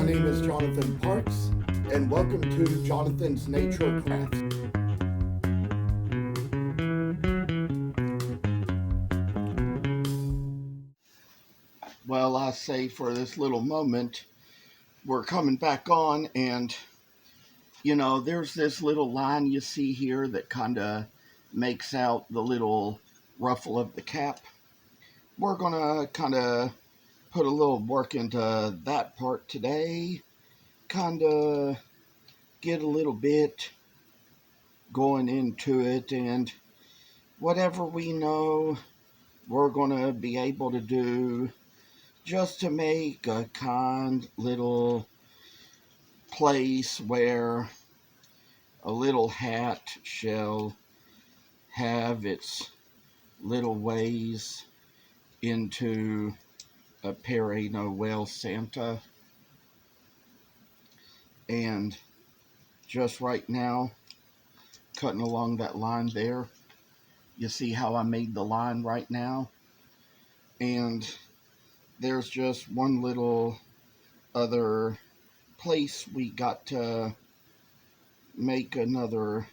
My name is Jonathan Parks, and welcome to Jonathan's Nature Crafts. Well, I say for this little moment, we're coming back on, and there's this little line you see here that kind of makes out the little ruffle of the cap. We're gonna kind of put a little work into that part today, kind of get a little bit going into it, and whatever we know we're gonna be able to do just to make a kind little place where a little hat shall have its little ways into a Pere Noel Santa. And just right now, cutting along that line there, you see how I made the line right now? And there's just one little other place we got to make another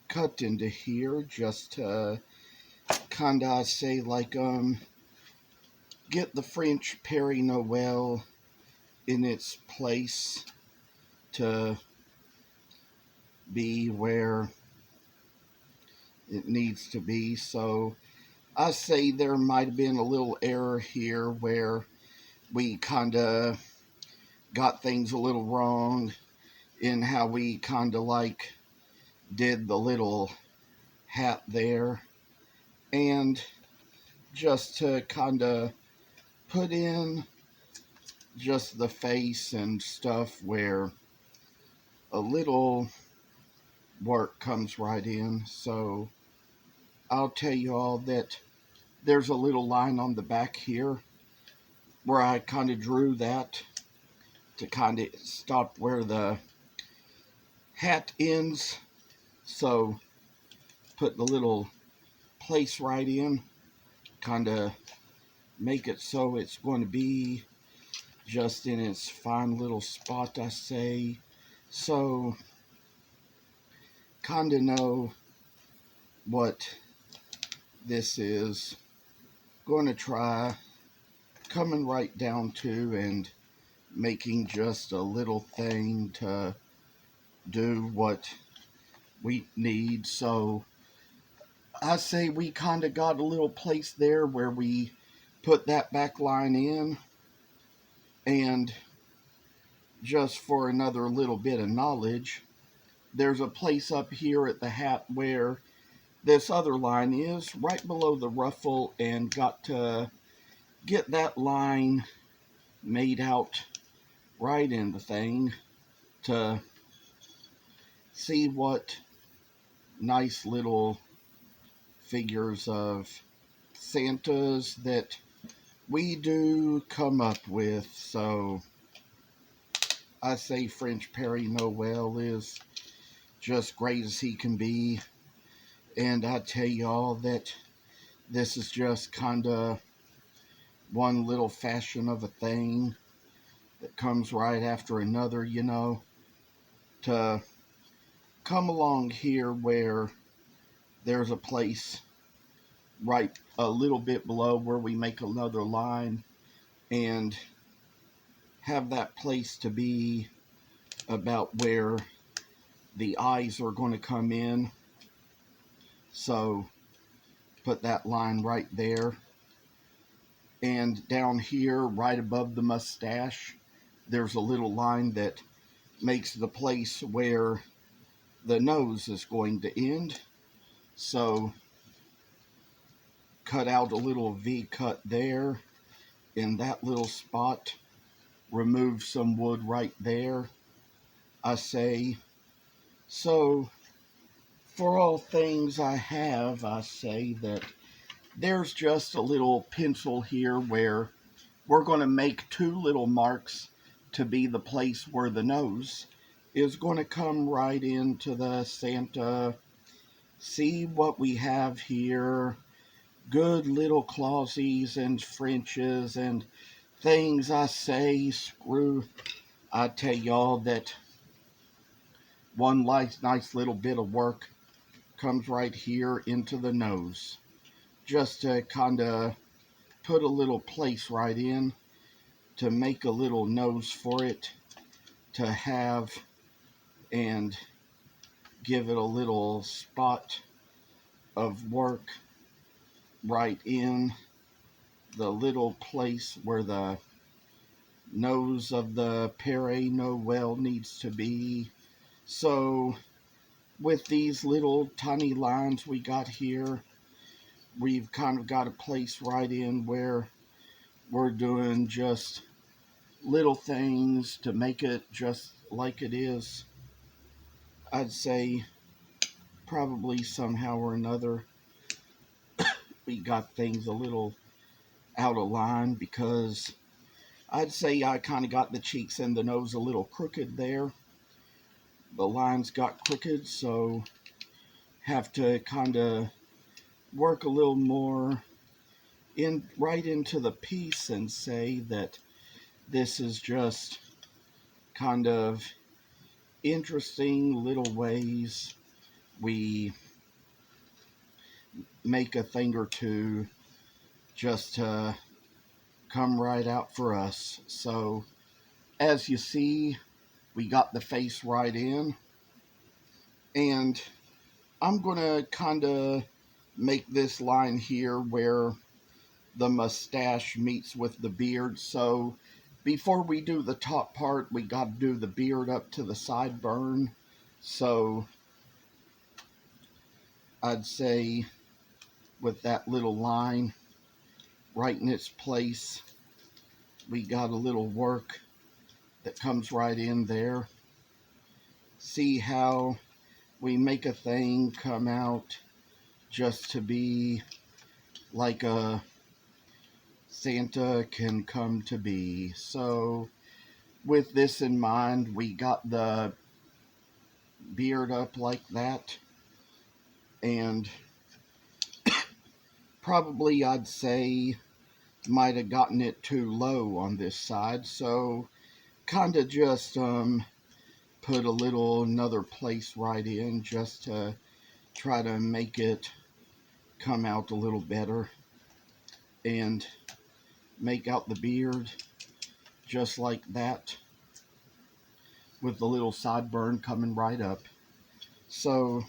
cut into here, just to kind of say like get the French Pere Noel in its place to be where it needs to be. So I say there might have been a little error here where we kind of got things a little wrong in how we kind of like did the little hat there, and just to kind of put in just the face and stuff where a little work comes right in. So I'll tell you all that there's a little line on the back here where I kind of drew that to kind of stop where the hat ends. So put the little place right in, kind of make it so it's going to be just in its fine little spot, I say. So kind of know what this is going to try coming right down to, and making just a little thing to do what we need. So I say we kind of got a little place there where we put that back line in, and just for another little bit of knowledge, there's a place up here at the hat where this other line is right below the ruffle, and got to get that line made out right in the thing to see what nice little figures of Santas that we do come up with. So I say French Pere Noel is just great as he can be, and I tell y'all that this is just kind of one little fashion of a thing that comes right after another, to come along here where there's a place right a little bit below where we make another line, and have that place to be about where the eyes are going to come in. So put that line right there, and down here right above the mustache there's a little line that makes the place where the nose is going to end. So cut out a little V cut there in that little spot, remove some wood right there, I say. So for all things I have, I say that there's just a little pencil here where we're going to make two little marks to be the place where the nose is going to come right into the Santa. See what we have here. Good little clausies and Frenches and things, I say. Screw I tell y'all that one nice little bit of work comes right here into the nose. Just to kind of put a little place right in to make a little nose for it to have and give it a little spot of work right in the little place where the nose of the Pere Noel needs to be. So with these little tiny lines we got here, we've kind of got a place right in where we're doing just little things to make it just like it is. I'd say probably somehow or another we got things a little out of line, because I'd say I kind of got the cheeks and the nose a little crooked there. The lines got crooked, so have to kind of work a little more in right into the piece and say that this is just kind of interesting little ways we make a thing or two just to come right out for us. So as you see, we got the face right in, and I'm gonna kind of make this line here where the mustache meets with the beard. So before we do the top part, we got to do the beard up to the sideburn. So I'd say with that little line right in its place, we got a little work that comes right in there. See how we make a thing come out just to be like a Santa can come to be. So with this in mind, we got the beard up like that, and probably I'd say might have gotten it too low on this side, so kind of just put a little another place right in just to try to make it come out a little better and make out the beard just like that, with the little sideburn coming right up. So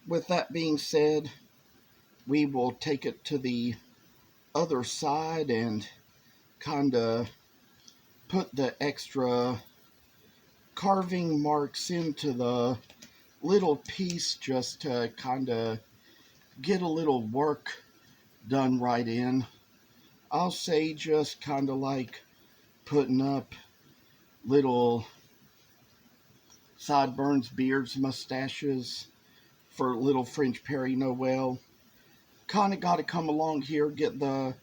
with that being said, we will take it to the other side and kind of put the extra carving marks into the little piece just to kind of get a little work done right in. I'll say just kind of like putting up little sideburns, beards, mustaches for little French Pere Noel. Kind of got to come along here, get the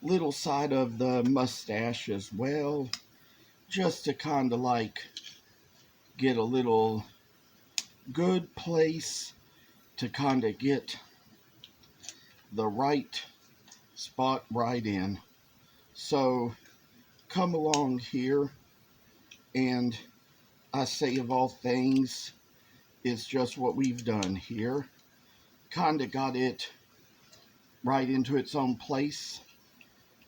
little side of the mustache as well, just to kind of like get a little good place to kind of get the right spot right in. So come along here, and I say of all things, it's just what we've done here. Kind of got it right into its own place.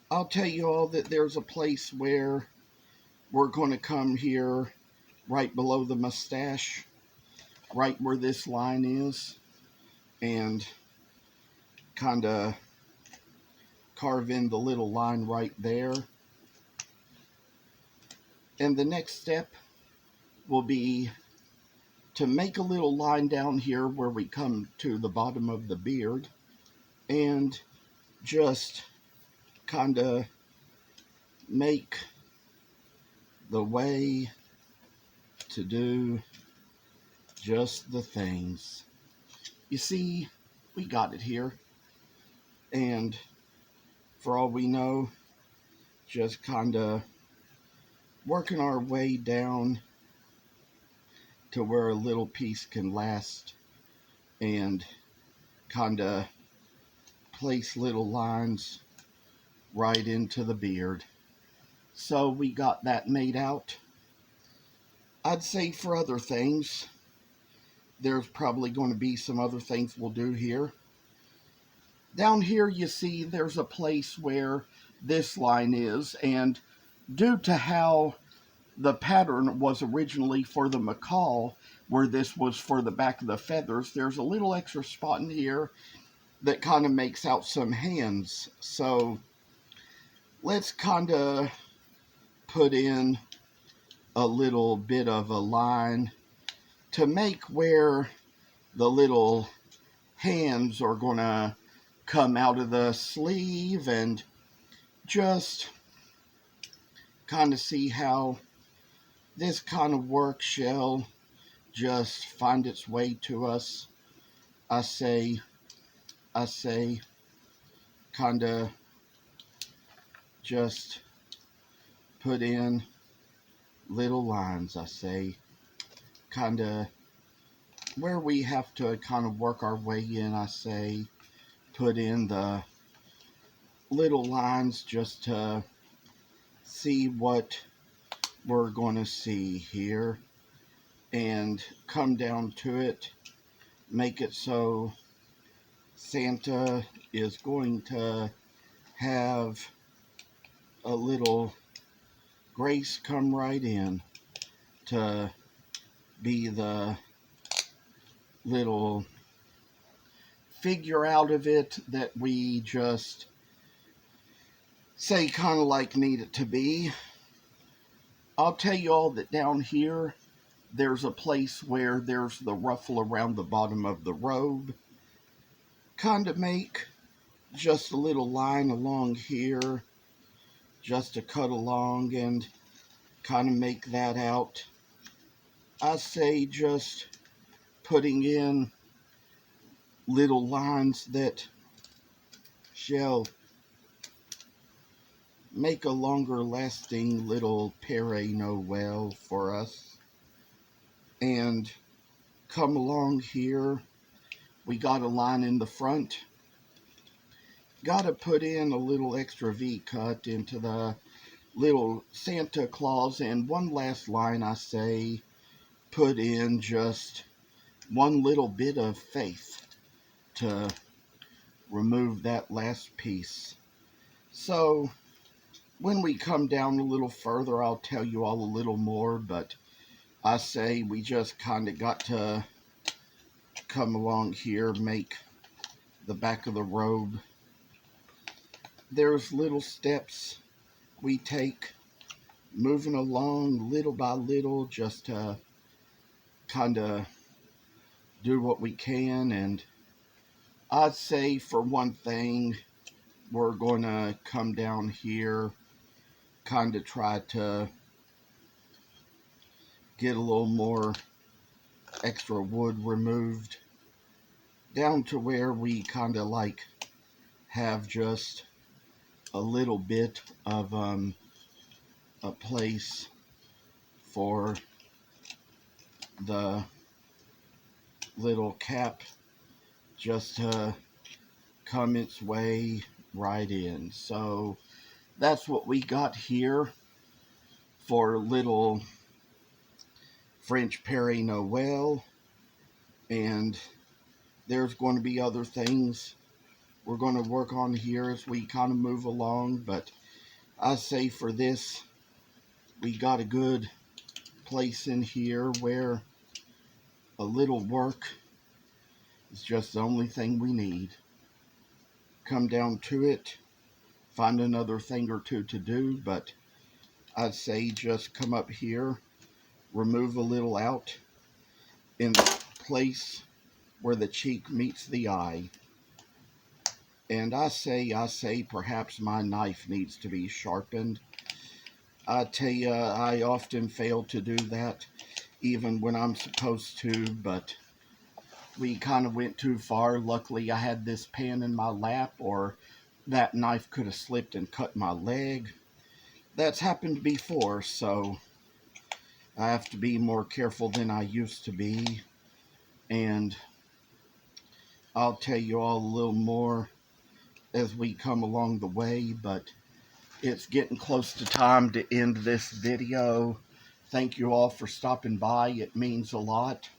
I'll tell you all that there's a place where we're going to come here right below the mustache, right where this line is, and kind of carve in the little line right there. And the next step will be to make a little line down here where we come to the bottom of the beard, and just kind of make the way to do just the things. You see, we got it here, and for all we know, just kind of working our way down to where a little piece can last, and kind of place little lines right into the beard. So we got that made out, I'd say for other things, there's probably going to be some other things we'll do here. Down here you see there's a place where this line is, and due to how the pattern was originally for the macaw, where this was for the back of the feathers, there's a little extra spot in here that kind of makes out some hands. So let's kind of put in a little bit of a line to make where the little hands are going to come out of the sleeve, and just kind of see how this kind of work shall just find its way to us. I say, kind of just put in little lines. I say, kind of where we have to kind of work our way in. I say, put in the little lines just to see what we're going to see here, and come down to it, make it so Santa is going to have a little grace come right in to be the little figure out of it that we just say kind of like need it to be. I'll tell you all that down here there's a place where there's the ruffle around the bottom of the robe. Kind of make just a little line along here just to cut along and kind of make that out. I say just putting in little lines that shall make a longer lasting little Pere Noel for us. And come along here, we got a line in the front. Got to put in a little extra V cut into the little Santa Claus, and one last line I say, put in just one little bit of faith to remove that last piece. So when we come down a little further, I'll tell you all a little more, but I say we just kind of got to come along here, make the back of the robe. There's little steps we take, moving along little by little, just to kind of do what we can. And I'd say for one thing, we're going to come down here, kind of try to get a little more extra wood removed, down to where we kind of like have just a little bit of a place for the little cap just to come its way right in. So that's what we got here for little French Pere Noel, and there's going to be other things we're going to work on here as we kind of move along, but I say for this, we got a good place in here where a little work is just the only thing we need. Come down to it, find another thing or two to do, but I'd say just come up here, remove a little out in the place where the cheek meets the eye. And I say perhaps my knife needs to be sharpened. I tell you, I often fail to do that, even when I'm supposed to, but we kind of went too far. Luckily, I had this pan in my lap, or that knife could have slipped and cut my leg. That's happened before, so I have to be more careful than I used to be. And I'll tell you all a little more as we come along the way, but it's getting close to time to end this video. Thank you all for stopping by. It means a lot.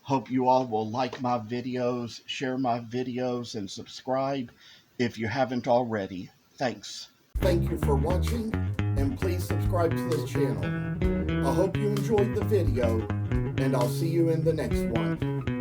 Hope you all will like my videos, share my videos, and subscribe if you haven't already. Thanks. Thank you for watching, and please subscribe to this channel. I hope you enjoyed the video, and I'll see you in the next one.